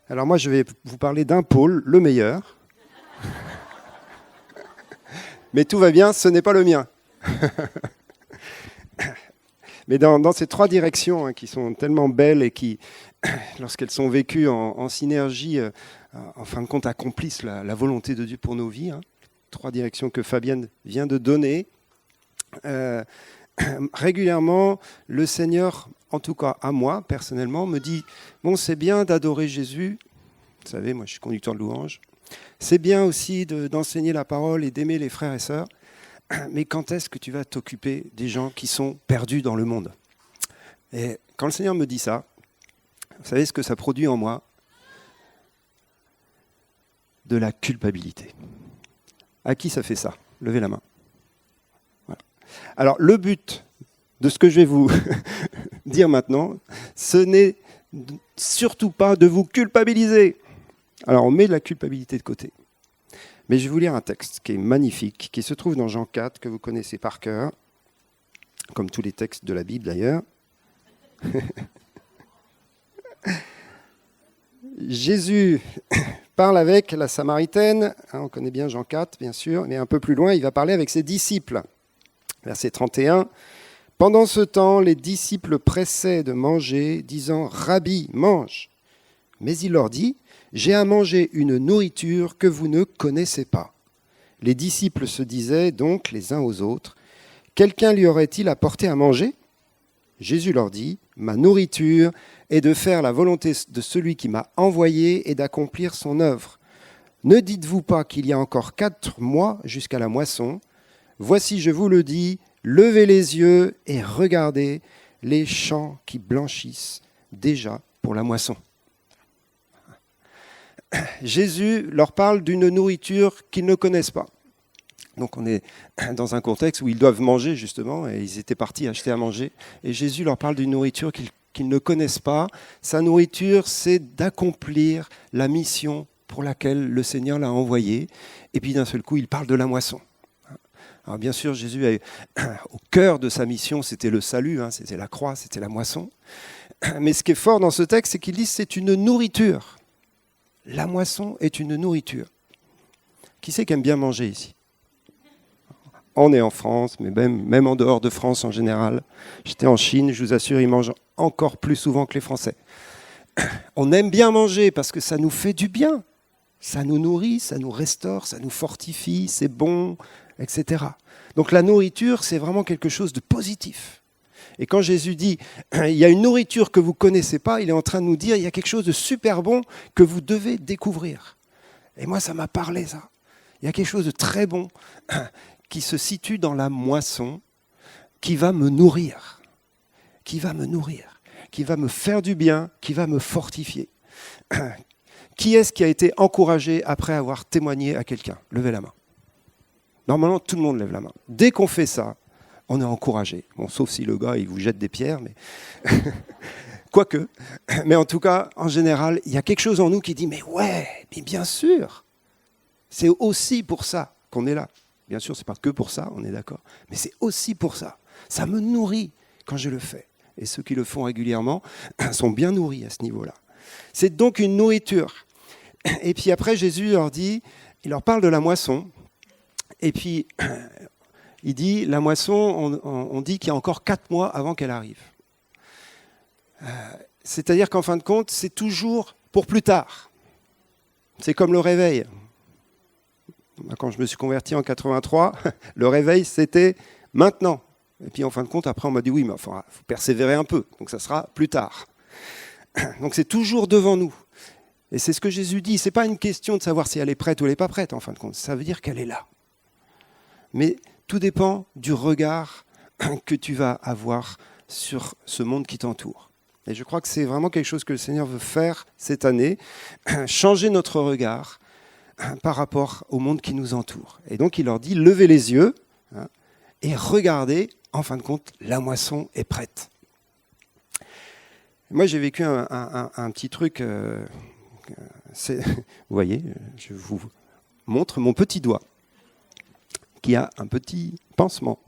Alors moi, je vais vous parler d'un pôle, le meilleur. Mais tout va bien, ce n'est pas le mien. Mais dans ces trois directions qui sont tellement belles et qui, lorsqu'elles sont vécues en synergie, en fin de compte, accomplissent la volonté de Dieu pour nos vies, trois directions que Fabienne vient de donner, régulièrement, le Seigneur, en tout cas à moi, personnellement, me dit « Bon, c'est bien d'adorer Jésus. » Vous savez, moi, je suis conducteur de louange. C'est bien aussi d'enseigner la parole et d'aimer les frères et sœurs. Mais quand est-ce que tu vas t'occuper des gens qui sont perdus dans le monde ? Et quand le Seigneur me dit ça, vous savez ce que ça produit en moi ? De la culpabilité. À qui ça fait ça ? Levez la main. Voilà. Alors, le but de ce que je vais vous dire maintenant, ce n'est surtout pas de vous culpabiliser. Alors, on met de la culpabilité de côté. Mais je vais vous lire un texte qui est magnifique, qui se trouve dans Jean 4, que vous connaissez par cœur, comme tous les textes de la Bible d'ailleurs. Jésus parle avec la Samaritaine, on connaît bien Jean 4, bien sûr, mais un peu plus loin, il va parler avec ses disciples. Verset 31, « Pendant ce temps, les disciples pressaient de manger, disant « Rabbi, mange !» Mais il leur dit, « J'ai à manger une nourriture que vous ne connaissez pas. » Les disciples se disaient donc les uns aux autres, « Quelqu'un lui aurait-il apporté à manger ?» Jésus leur dit, « Ma nourriture est de faire la volonté de celui qui m'a envoyé et d'accomplir son œuvre. Ne dites-vous pas qu'il y a encore 4 mois jusqu'à la moisson ? Voici, je vous le dis, levez les yeux et regardez les champs qui blanchissent déjà pour la moisson. » Jésus leur parle d'une nourriture qu'ils ne connaissent pas. Donc on est dans un contexte où ils doivent manger justement, et ils étaient partis acheter à manger. Et Jésus leur parle d'une nourriture qu'ils ne connaissent pas. Sa nourriture, c'est d'accomplir la mission pour laquelle le Seigneur l'a envoyé. Et puis d'un seul coup, il parle de la moisson. Alors bien sûr, Jésus, au cœur de sa mission, c'était le salut, c'était la croix, c'était la moisson. Mais ce qui est fort dans ce texte, c'est qu'il dit que c'est une nourriture. La moisson est une nourriture. Qui c'est qui aime bien manger ici ? On est en France, mais même en dehors de France en général. J'étais en Chine, je vous assure, ils mangent encore plus souvent que les Français. On aime bien manger parce que ça nous fait du bien. Ça nous nourrit, ça nous restaure, ça nous fortifie, c'est bon, etc. Donc la nourriture, c'est vraiment quelque chose de positif. Et quand Jésus dit « il y a une nourriture que vous ne connaissez pas », il est en train de nous dire « il y a quelque chose de super bon que vous devez découvrir ». Et moi, ça m'a parlé, ça. Il y a quelque chose de très bon qui se situe dans la moisson, qui va me nourrir, qui va me faire du bien, qui va me fortifier. Qui est-ce qui a été encouragé après avoir témoigné à quelqu'un ? Levez la main. Normalement, tout le monde lève la main. Dès qu'on fait ça, on est encouragé. Bon, sauf si le gars, il vous jette des pierres, mais quoique. Mais en tout cas, en général, il y a quelque chose en nous qui dit « mais ouais, mais bien sûr !» C'est aussi pour ça qu'on est là. Bien sûr, ce n'est pas que pour ça, on est d'accord. Mais c'est aussi pour ça. Ça me nourrit quand je le fais. Et ceux qui le font régulièrement sont bien nourris à ce niveau-là. C'est donc une nourriture. Et puis après, Jésus leur dit, il leur parle de la moisson. Et puis, il dit, la moisson, on dit qu'il y a encore 4 mois avant qu'elle arrive. C'est-à-dire qu'en fin de compte, c'est toujours pour plus tard. C'est comme le réveil. Quand je me suis converti en 83, le réveil, c'était maintenant. Et puis en fin de compte, après, on m'a dit, oui, mais il faut persévérer un peu. Donc ça sera plus tard. Donc c'est toujours devant nous. Et c'est ce que Jésus dit. Ce n'est pas une question de savoir si elle est prête ou elle n'est pas prête, en fin de compte. Ça veut dire qu'elle est là. Mais tout dépend du regard que tu vas avoir sur ce monde qui t'entoure. Et je crois que c'est vraiment quelque chose que le Seigneur veut faire cette année, changer notre regard par rapport au monde qui nous entoure. Et donc il leur dit, levez les yeux et regardez, en fin de compte, la moisson est prête. Moi j'ai vécu un petit truc, vous voyez, je vous montre mon petit doigt, qui a un petit pansement.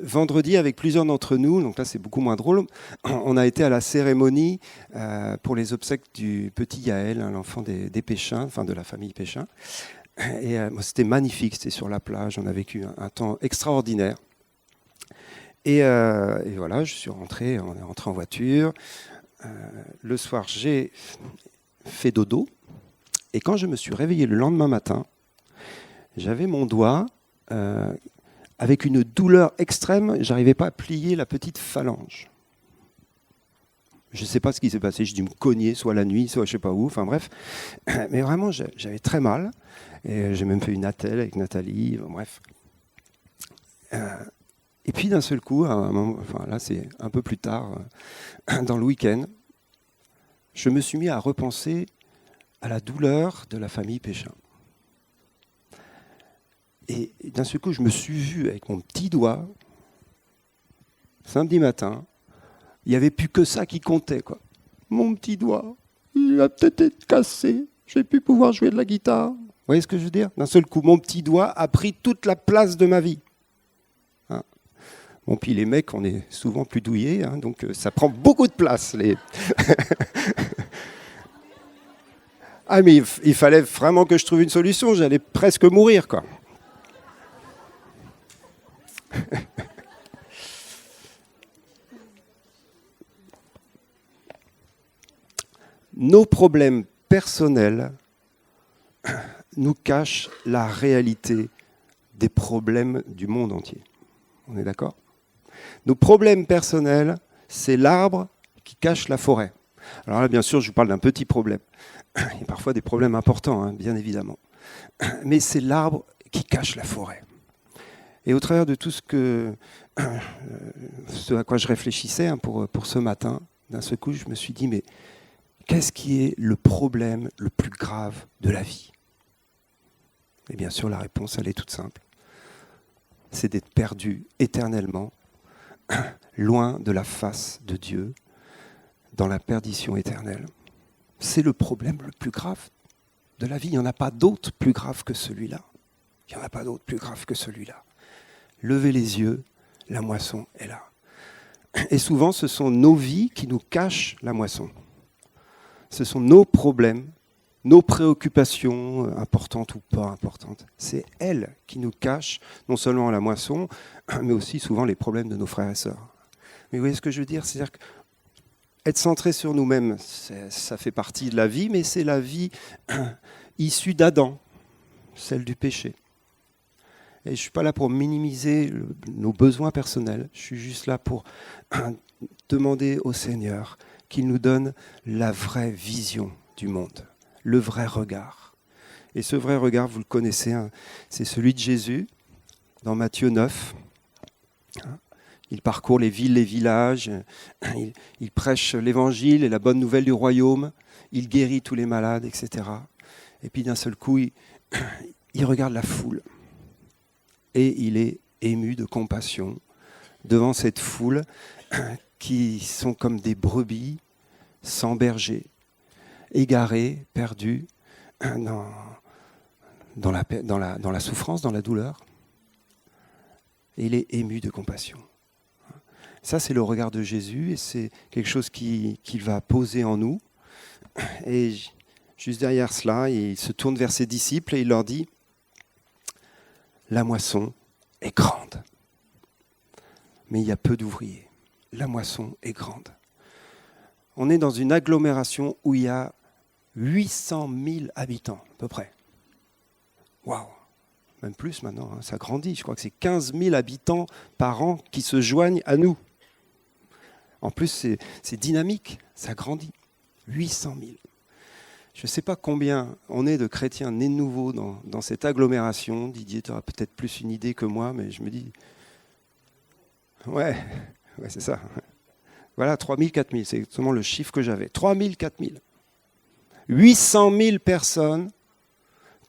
vendredi, avec plusieurs d'entre nous, donc là c'est beaucoup moins drôle, on a été à la cérémonie pour les obsèques du petit Yaël, hein, l'enfant des Péchins, enfin de la famille Péchin. Et c'était magnifique, c'était sur la plage, on a vécu un temps extraordinaire. Et voilà, je suis rentré, on est rentré en voiture. Le soir, j'ai fait dodo. Et quand je me suis réveillé le lendemain matin, j'avais mon doigt avec une douleur extrême. Je n'arrivais pas à plier la petite phalange. Je ne sais pas ce qui s'est passé. J'ai dû me cogner, soit la nuit, soit je ne sais pas où. Enfin bref. Mais vraiment, j'avais très mal. Et j'ai même fait une attelle avec Nathalie. Bref. Et puis d'un seul coup, là c'est un peu plus tard, dans le week-end, je me suis mis à repenser à la douleur de la famille Péchin. Et d'un seul coup, je me suis vu avec mon petit doigt, samedi matin, il n'y avait plus que ça qui comptait, quoi. Mon petit doigt, il a peut-être été cassé, je vais plus pouvoir jouer de la guitare. Vous voyez ce que je veux dire? D'un seul coup, mon petit doigt a pris toute la place de ma vie. Bon, puis les mecs, on est souvent plus douillés, hein, donc ça prend beaucoup de place. Ah, mais il fallait vraiment que je trouve une solution, j'allais presque mourir, quoi. Nos problèmes personnels nous cachent la réalité des problèmes du monde entier. On est d'accord ? Nos problèmes personnels, c'est l'arbre qui cache la forêt. Alors là, bien sûr, je vous parle d'un petit problème. Il y a parfois des problèmes importants, hein, bien évidemment. Mais c'est l'arbre qui cache la forêt. Et au travers de tout ce à quoi je réfléchissais, hein, pour ce matin, d'un seul coup, je me suis dit, mais qu'est-ce qui est le problème le plus grave de la vie? Et bien sûr, la réponse, elle est toute simple. C'est d'être perdu éternellement, loin de la face de Dieu, dans la perdition éternelle. C'est le problème le plus grave de la vie. Il n'y en a pas d'autre plus grave que celui-là. Il n'y en a pas d'autre plus grave que celui-là. Levez les yeux, la moisson est là. Et souvent, ce sont nos vies qui nous cachent la moisson. Ce sont nos problèmes, nos préoccupations, importantes ou pas importantes. C'est elles qui nous cachent non seulement la moisson, mais aussi souvent les problèmes de nos frères et sœurs. Mais vous voyez ce que je veux dire? C'est-à-dire qu'être centré sur nous-mêmes, ça fait partie de la vie, mais c'est la vie issue d'Adam, celle du péché. Et je ne suis pas là pour minimiser nos besoins personnels, je suis juste là pour demander au Seigneur qu'il nous donne la vraie vision du monde, le vrai regard. Et ce vrai regard, vous le connaissez, hein, c'est celui de Jésus, dans Matthieu 9. Il parcourt les villes, les villages, il prêche l'évangile et la bonne nouvelle du royaume, il guérit tous les malades, etc. Et puis d'un seul coup, il regarde la foule. Et il est ému de compassion devant cette foule qui sont comme des brebis sans berger, égarées, perdues dans la souffrance, dans la douleur. Et il est ému de compassion. Ça, c'est le regard de Jésus et c'est quelque chose qu'il va poser en nous. Et juste derrière cela, il se tourne vers ses disciples et il leur dit: la moisson est grande, mais il y a peu d'ouvriers. La moisson est grande. On est dans une agglomération où il y a 800 000 habitants, à peu près. Waouh! Même plus maintenant, hein, ça grandit. Je crois que c'est 15 000 habitants par an qui se joignent à nous. En plus, c'est dynamique, ça grandit. 800 000. Je ne sais pas combien on est de chrétiens nés de nouveau dans cette agglomération. Didier, tu auras peut-être plus une idée que moi, mais je me dis... Ouais, c'est ça. Voilà, 3 000, 4 000, c'est exactement le chiffre que j'avais. 3 000, 4 000. 800 000 personnes,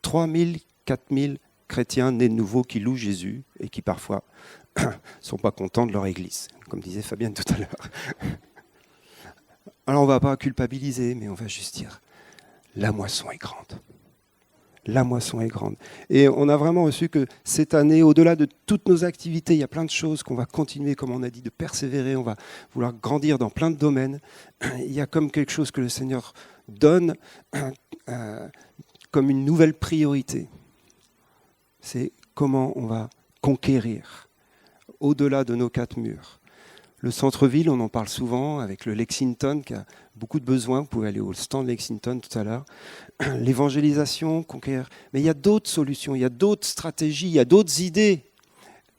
3 000, 4 000 chrétiens nés de nouveau qui louent Jésus et qui parfois ne sont pas contents de leur église, comme disait Fabienne tout à l'heure. Alors on ne va pas culpabiliser, mais on va juste dire: la moisson est grande. la moisson est grande. Et on a vraiment reçu que cette année, au-delà de toutes nos activités, il y a plein de choses qu'on va continuer, comme on a dit, de persévérer. On va vouloir grandir dans plein de domaines. Il y a comme quelque chose que le Seigneur donne comme une nouvelle priorité. C'est comment on va conquérir au-delà de nos 4 murs. Le centre-ville, on en parle souvent avec le Lexington qui a beaucoup de besoins. Vous pouvez aller au stand Lexington tout à l'heure. L'évangélisation, conquérir. Mais il y a d'autres solutions, il y a d'autres stratégies, il y a d'autres idées.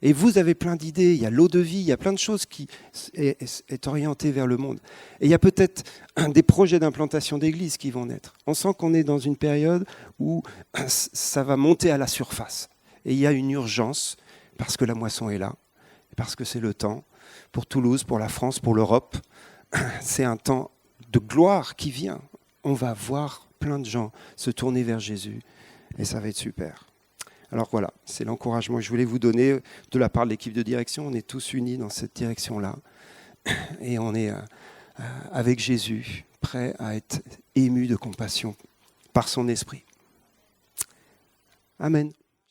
Et vous avez plein d'idées. Il y a l'eau de vie, il y a plein de choses qui est orientée vers le monde. Et il y a peut-être des projets d'implantation d'églises qui vont naître. On sent qu'on est dans une période où ça va monter à la surface. Et il y a une urgence parce que la moisson est là, parce que c'est le temps. Pour Toulouse, pour la France, pour l'Europe, c'est un temps de gloire qui vient. On va voir plein de gens se tourner vers Jésus et ça va être super. Alors voilà, c'est l'encouragement que je voulais vous donner de la part de l'équipe de direction. On est tous unis dans cette direction-là et on est avec Jésus, prêts à être émus de compassion par son esprit. Amen.